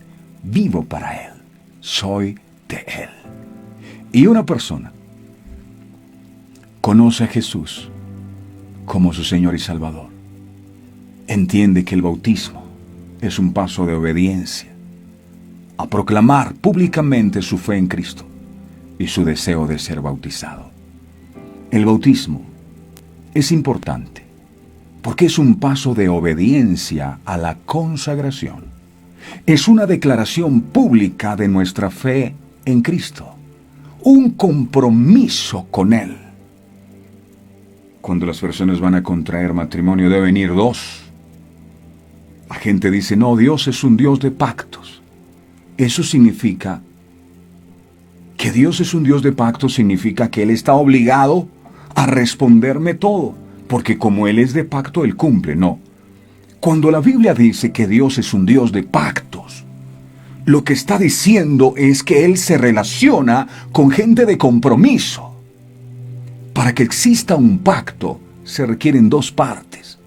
Speaker 3: Vivo para Él. Soy de Él. Y una persona conoce a Jesús como su Señor y Salvador. Entiende que el bautismo es un paso de obediencia a proclamar públicamente su fe en Cristo y su deseo de ser bautizado. El bautismo es importante porque es un paso de obediencia a la consagración. Es una declaración pública de nuestra fe en Cristo, un compromiso con Él. Cuando las personas van a contraer matrimonio deben ir dos. La gente dice, no, Dios es un Dios de pactos. Eso significa que Dios es un Dios de pactos, significa que Él está obligado a responderme todo, porque como Él es de pacto, Él cumple. No. Cuando la Biblia dice que Dios es un Dios de pactos, lo que está diciendo es que Él se relaciona con gente de compromiso. Para que exista un pacto, se requieren dos partes.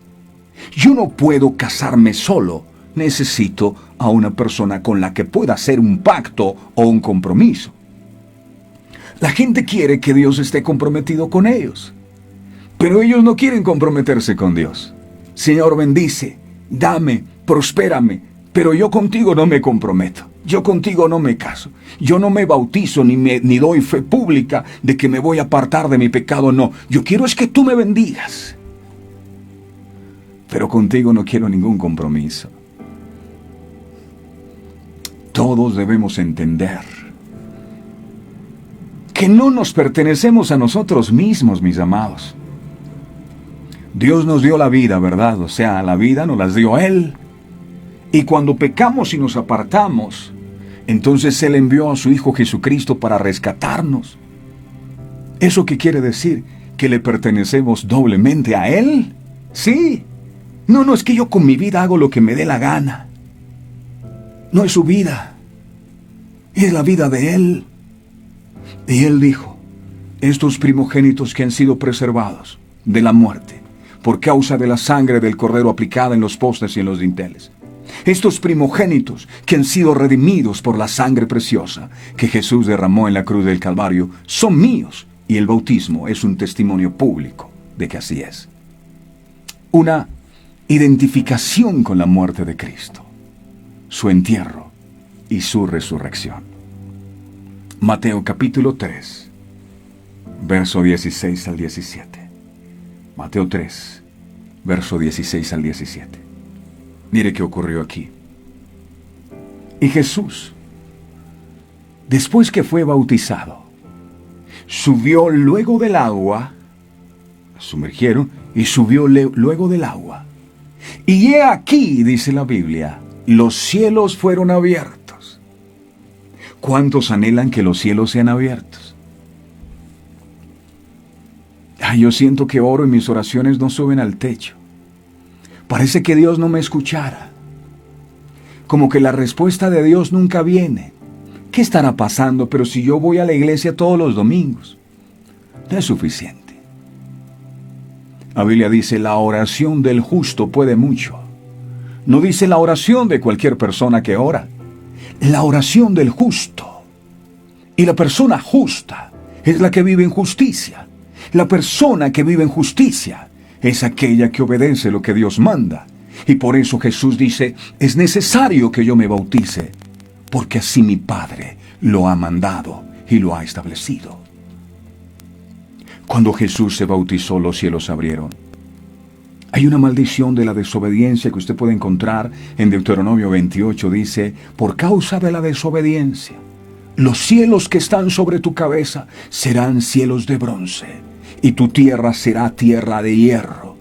Speaker 3: Yo no puedo casarme solo, necesito a una persona con la que pueda hacer un pacto o un compromiso. La gente quiere que Dios esté comprometido con ellos, pero ellos no quieren comprometerse con Dios. Señor, bendice, dame, prospérame, pero yo contigo no me comprometo. Yo contigo no me caso. Yo no me bautizo ni doy fe pública de que me voy a apartar de mi pecado. No, yo quiero es que tú me bendigas. Pero contigo no quiero ningún compromiso. Todos debemos entender que no nos pertenecemos a nosotros mismos, mis amados. Dios nos dio la vida, ¿verdad? O sea, la vida nos las dio Él. Y cuando pecamos y nos apartamos, entonces Él envió a su Hijo Jesucristo para rescatarnos. ¿Eso qué quiere decir? ¿Que le pertenecemos doblemente a Él? Sí. No es que yo con mi vida hago lo que me dé la gana. No es su vida. Es la vida de Él. Y Él dijo, estos primogénitos que han sido preservados de la muerte, por causa de la sangre del Cordero aplicada en los postes y en los dinteles. Estos primogénitos que han sido redimidos por la sangre preciosa que Jesús derramó en la cruz del Calvario son míos, y el bautismo es un testimonio público de que así es. Una identificación con la muerte de Cristo, su entierro y su resurrección. Mateo capítulo 3, verso 16 al 17. Mateo 3, verso 16 al 17. Mire qué ocurrió aquí. Y Jesús, después que fue bautizado, subió luego del agua, sumergieron y subió luego del agua. Y he aquí, dice la Biblia, los cielos fueron abiertos. ¿Cuántos anhelan que los cielos sean abiertos? Ay, yo siento que oro y mis oraciones no suben al techo. Parece que Dios no me escuchara. Como que la respuesta de Dios nunca viene. ¿Qué estará pasando? Pero si yo voy a la iglesia todos los domingos, no es suficiente. La Biblia dice, la oración del justo puede mucho. No dice la oración de cualquier persona que ora. La oración del justo. Y la persona justa es la que vive en justicia. La persona que vive en justicia es aquella que obedece lo que Dios manda. Y por eso Jesús dice, es necesario que yo me bautice, porque así mi Padre lo ha mandado y lo ha establecido. Cuando Jesús se bautizó, los cielos se abrieron. Hay una maldición de la desobediencia que usted puede encontrar en Deuteronomio 28. Dice, por causa de la desobediencia, los cielos que están sobre tu cabeza serán cielos de bronce, y tu tierra será tierra de hierro.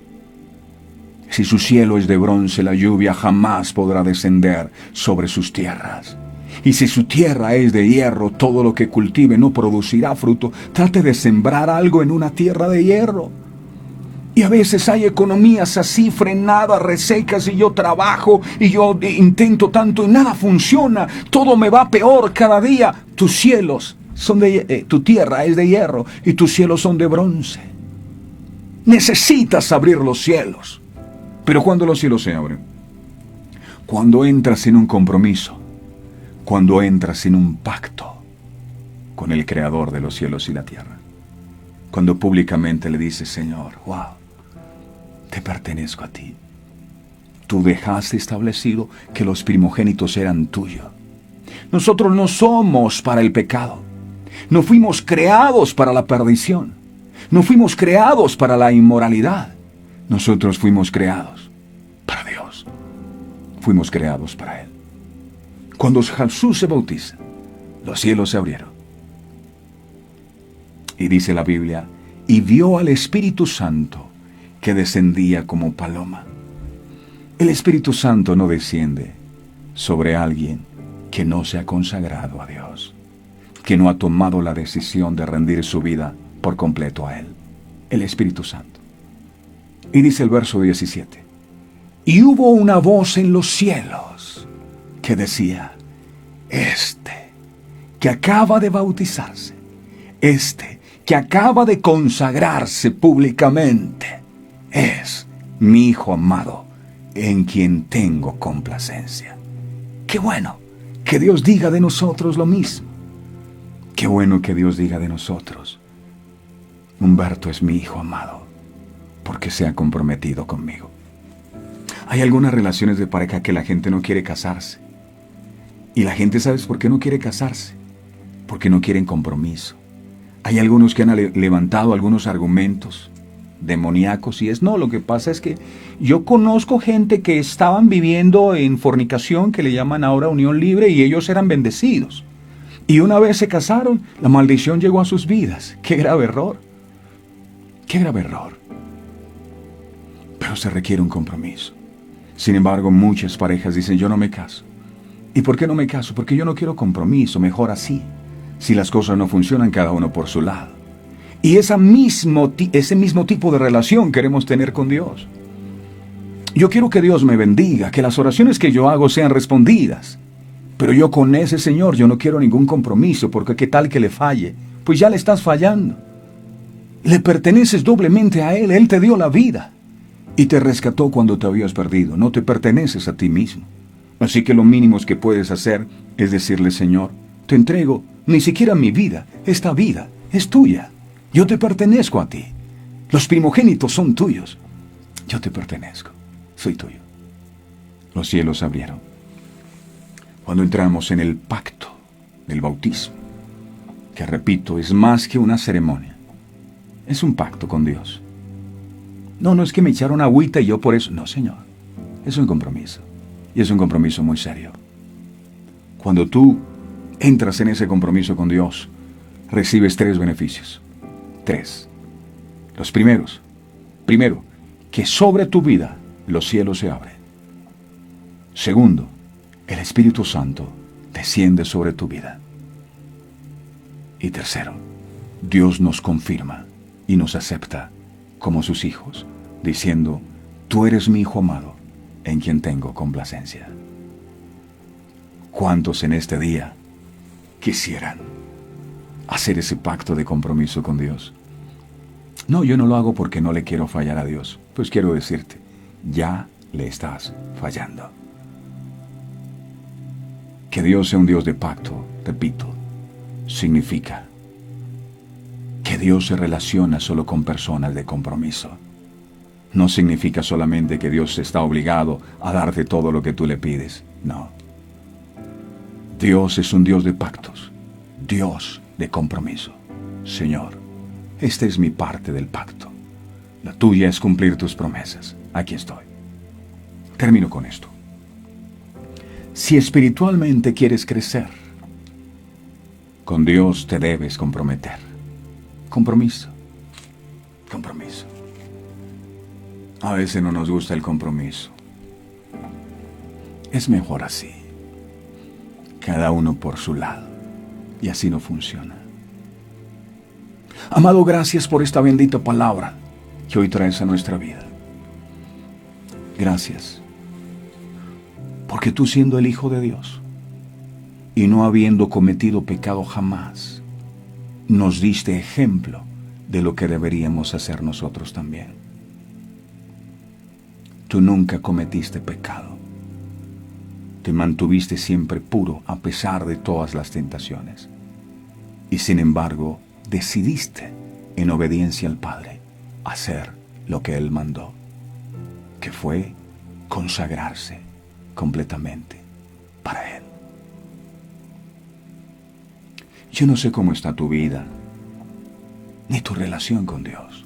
Speaker 3: Si su cielo es de bronce, la lluvia jamás podrá descender sobre sus tierras. Y si su tierra es de hierro, todo lo que cultive no producirá fruto. Trate de sembrar algo en una tierra de hierro. Y a veces hay economías así frenadas, resecas, y yo trabajo y yo intento tanto y nada funciona. Todo me va peor cada día. Tus cielos son tu tierra es de hierro y tus cielos son de bronce. Necesitas abrir los cielos. Pero ¿cuándo los cielos se abren? Cuando entras en un compromiso, cuando entras en un pacto con el Creador de los cielos y la tierra. Cuando públicamente le dices, Señor, wow, te pertenezco a ti. Tú dejaste establecido que los primogénitos eran tuyos. Nosotros no somos para el pecado. No fuimos creados para la perdición. No fuimos creados para la inmoralidad. Nosotros fuimos creados para Dios. Fuimos creados para Él. Cuando Jesús se bautiza, los cielos se abrieron. Y dice la Biblia, y vio al Espíritu Santo que descendía como paloma. El Espíritu Santo no desciende sobre alguien que no se ha consagrado a Dios, que no ha tomado la decisión de rendir su vida por completo a Él. El Espíritu Santo. Y dice el verso 17, y hubo una voz en los cielos que decía, este que acaba de bautizarse, este que acaba de consagrarse públicamente, es mi Hijo amado, en quien tengo complacencia. Qué bueno que Dios diga de nosotros lo mismo. Qué bueno que Dios diga de nosotros, Humberto es mi hijo amado, porque se ha comprometido conmigo. Hay algunas relaciones de pareja que la gente no quiere casarse. Y la gente, ¿sabes por qué no quiere casarse? Porque no quieren compromiso. Hay algunos que han levantado algunos argumentos demoníacos y lo que pasa es que yo conozco gente que estaban viviendo en fornicación, que le llaman ahora unión libre, y ellos eran bendecidos. Y una vez se casaron, la maldición llegó a sus vidas. ¡Qué grave error! ¡Qué grave error! Pero se requiere un compromiso. Sin embargo, muchas parejas dicen, yo no me caso. ¿Y por qué no me caso? Porque yo no quiero compromiso, mejor así. Si las cosas no funcionan, cada uno por su lado. Y ese mismo tipo de relación queremos tener con Dios. Yo quiero que Dios me bendiga, que las oraciones que yo hago sean respondidas. Pero yo con ese Señor, yo no quiero ningún compromiso, porque qué tal que le falle. Pues ya le estás fallando. Le perteneces doblemente a Él. Él te dio la vida y te rescató cuando te habías perdido. No te perteneces a ti mismo. Así que lo mínimo que puedes hacer es decirle, Señor, te entrego ni siquiera mi vida. Esta vida es tuya. Yo te pertenezco a ti. Los primogénitos son tuyos. Yo te pertenezco. Soy tuyo. Los cielos se abrieron. Cuando entramos en el pacto del bautismo, que repito, es más que una ceremonia, Es un pacto con Dios. No es que me echaron agüita y yo por eso. No, Señor. Es un compromiso. Y es un compromiso muy serio. Cuando tú entras en ese compromiso con Dios, recibes 3 beneficios. 3. Los primeros. Primero, que sobre tu vida los cielos se abren. Segundo, el Espíritu Santo desciende sobre tu vida. Y tercero, Dios nos confirma y nos acepta como sus hijos, diciendo, tú eres mi Hijo amado, en quien tengo complacencia. ¿Cuántos en este día quisieran hacer ese pacto de compromiso con Dios? No, yo no lo hago porque no le quiero fallar a Dios. Pues quiero decirte, ya le estás fallando. Que Dios sea un Dios de pacto, repito, significa que Dios se relaciona solo con personas de compromiso. No significa solamente que Dios está obligado a darte todo lo que tú le pides. No. Dios es un Dios de pactos, Dios de compromiso. Señor, esta es mi parte del pacto. La tuya es cumplir tus promesas. Aquí estoy. Termino con esto. Si espiritualmente quieres crecer, con Dios te debes comprometer. Compromiso. Compromiso. A veces no nos gusta el compromiso. Es mejor así. Cada uno por su lado. Y así no funciona. Amado, gracias por esta bendita palabra que hoy traes a nuestra vida. Gracias. Porque tú, siendo el Hijo de Dios y no habiendo cometido pecado jamás, nos diste ejemplo de lo que deberíamos hacer nosotros también. Tú nunca cometiste pecado. Te mantuviste siempre puro a pesar de todas las tentaciones. Y sin embargo, decidiste, en obediencia al Padre, hacer lo que Él mandó, que fue consagrarse completamente para Él. Yo no sé cómo está tu vida, ni tu relación con Dios.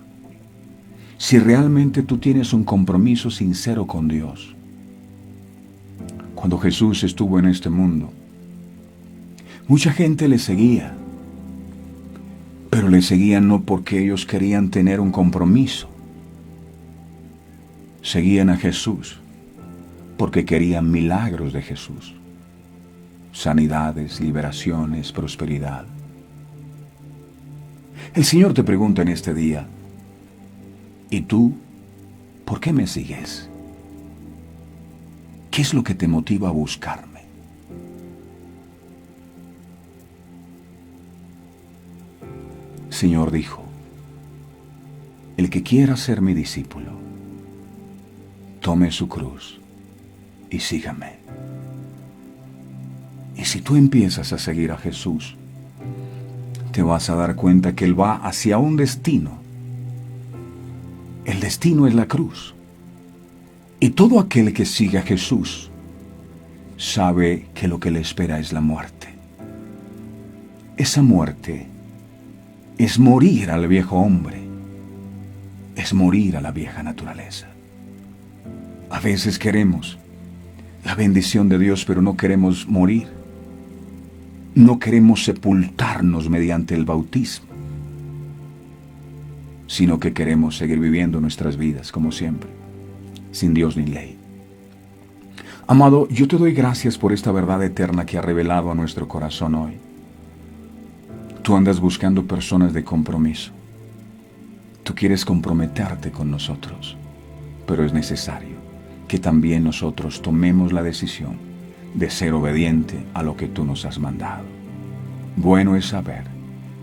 Speaker 3: Si realmente tú tienes un compromiso sincero con Dios. Cuando Jesús estuvo en este mundo, mucha gente le seguía, pero le seguían no porque ellos querían tener un compromiso. Seguían a Jesús porque querían milagros de Jesús, sanidades, liberaciones, prosperidad. El Señor te pregunta en este día, ¿y tú por qué me sigues? ¿Qué es lo que te motiva a buscarme? El Señor dijo, el que quiera ser mi discípulo, tome su cruz y sígame. Y si tú empiezas a seguir a Jesús, te vas a dar cuenta que Él va hacia un destino. El destino es la cruz. Y todo aquel que sigue a Jesús sabe que lo que le espera es la muerte. Esa muerte es morir al viejo hombre, es morir a la vieja naturaleza. A veces queremos la bendición de Dios, pero no queremos morir. No queremos sepultarnos mediante el bautismo, sino que queremos seguir viviendo nuestras vidas como siempre, sin Dios ni ley. Amado, yo te doy gracias por esta verdad eterna que ha revelado a nuestro corazón hoy. Tú andas buscando personas de compromiso. Tú quieres comprometerte con nosotros, pero es necesario que también nosotros tomemos la decisión de ser obediente a lo que tú nos has mandado. Bueno es saber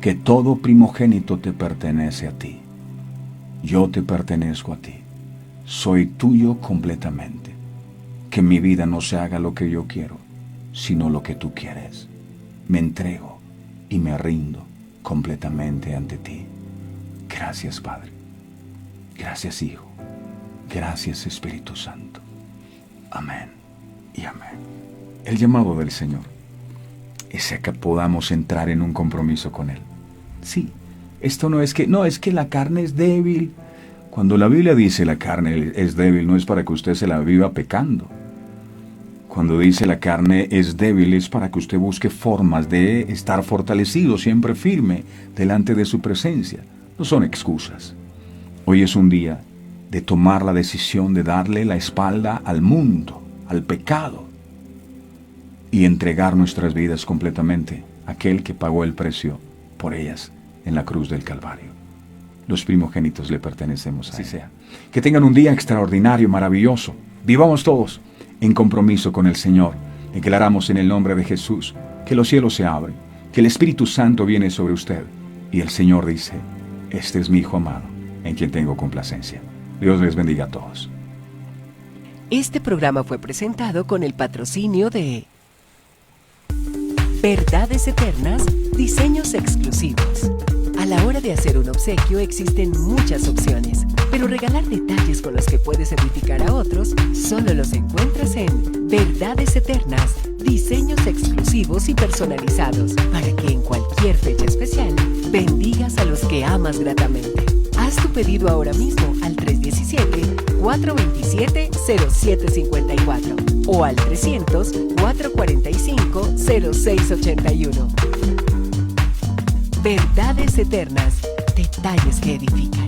Speaker 3: que todo primogénito te pertenece a ti. Yo te pertenezco a ti. Soy tuyo completamente. Que mi vida no se haga lo que yo quiero, sino lo que tú quieres. Me entrego y me rindo completamente ante ti. Gracias, Padre. Gracias, Hijo. Gracias, Espíritu Santo. Amén y amén. El llamado del Señor es a que podamos entrar en un compromiso con Él. Sí, Esto no es que la carne es débil. Cuando la Biblia dice la carne es débil, no es para que usted se la viva pecando. Cuando dice la carne es débil, es para que usted busque formas de estar fortalecido, siempre firme, delante de su presencia. No son excusas. Hoy es un día de tomar la decisión de darle la espalda al mundo, al pecado, y entregar nuestras vidas completamente a aquel que pagó el precio por ellas en la cruz del Calvario. Los primogénitos le pertenecemos a Él. Así sea. Que tengan un día extraordinario, maravilloso. Vivamos todos en compromiso con el Señor. Declaramos en el nombre de Jesús que los cielos se abren, que el Espíritu Santo viene sobre usted. Y el Señor dice, este es mi Hijo amado, en quien tengo complacencia. Dios les bendiga a todos.
Speaker 1: Este programa fue presentado con el patrocinio de Verdades Eternas, diseños exclusivos. A la hora de hacer un obsequio existen muchas opciones, pero regalar detalles con los que puedes edificar a otros solo los encuentras en Verdades Eternas, diseños exclusivos y personalizados, para que en cualquier fecha especial bendigas a los que amas gratamente. Haz tu pedido ahora mismo al 317-427-0754 o al 300-445-0681. Verdades Eternas, detalles que edifican.